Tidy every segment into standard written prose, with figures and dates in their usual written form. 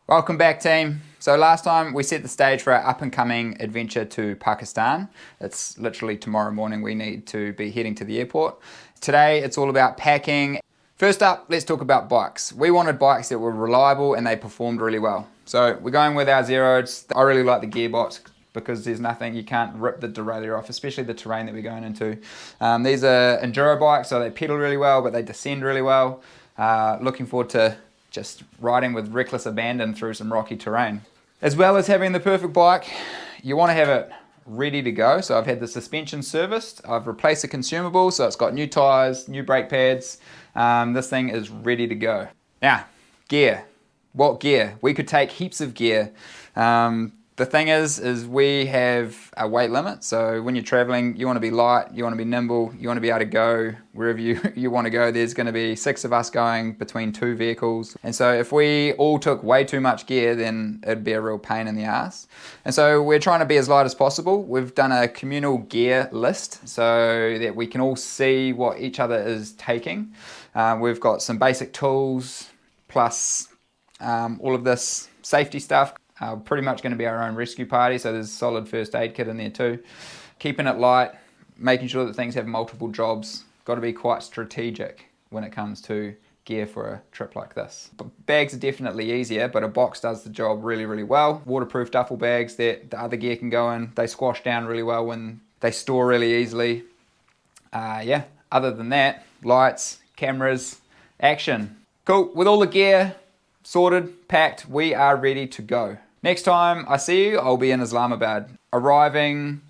Welcome back, team. So last time we set the stage for our up-and-coming adventure to Pakistan. It's literally tomorrow morning we need to be heading to the airport. Today it's all about packing. First up, let's talk about bikes. We wanted bikes that were reliable and they performed really well. So we're going with our Zeroeds. I really like the gearbox because there's nothing, you can't rip the derailleur off, especially the terrain that we're going into. These are enduro bikes, so they pedal really well, but they descend really well. Looking forward to just riding with reckless abandon through some rocky terrain. As well as having the perfect bike, you want to have it ready to go. So I've had the suspension serviced, I've replaced the consumables, so it's got new tyres, new brake pads. This thing is ready to go. Now, gear. What gear? We could take heaps of gear. The thing is we have a weight limit. So when you're traveling, you want to be light, you want to be nimble, you want to be able to go wherever you want to go. There's going to be 6 of us going between 2 vehicles. And so if we all took way too much gear, then it'd be a real pain in the ass. And so we're trying to be as light as possible. We've done a communal gear list so that we can all see what each other is taking. We've got some basic tools, plus all of this safety stuff. Pretty much going to be our own rescue party, so there's a solid first aid kit in there too. Keeping it light, making sure that things have multiple jobs. Got to be quite strategic when it comes to gear for a trip like this. Bags are definitely easier, but a box does the job really, really well. Waterproof duffel bags that the other gear can go in. They squash down really well when they store really easily. Other than that, lights, cameras, action. Cool, with all the gear sorted, packed, we are ready to go. Next time I see you, I'll be in Islamabad, arriving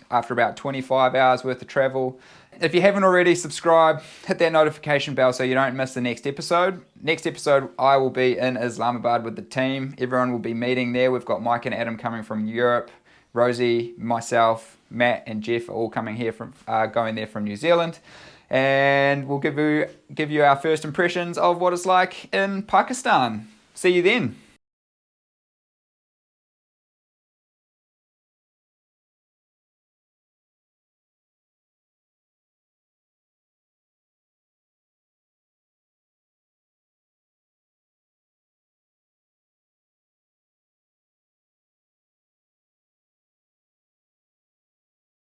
after about 25 hours worth of travel. If you haven't already, subscribe, hit that notification bell so you don't miss the next episode. Next episode, I will be in Islamabad with the team. Everyone will be meeting there. We've got Mike and Adam coming from Europe. Rosie, myself, Matt and Jeff are all coming here going there from New Zealand. And we'll give you our first impressions of what it's like in Pakistan. See you then.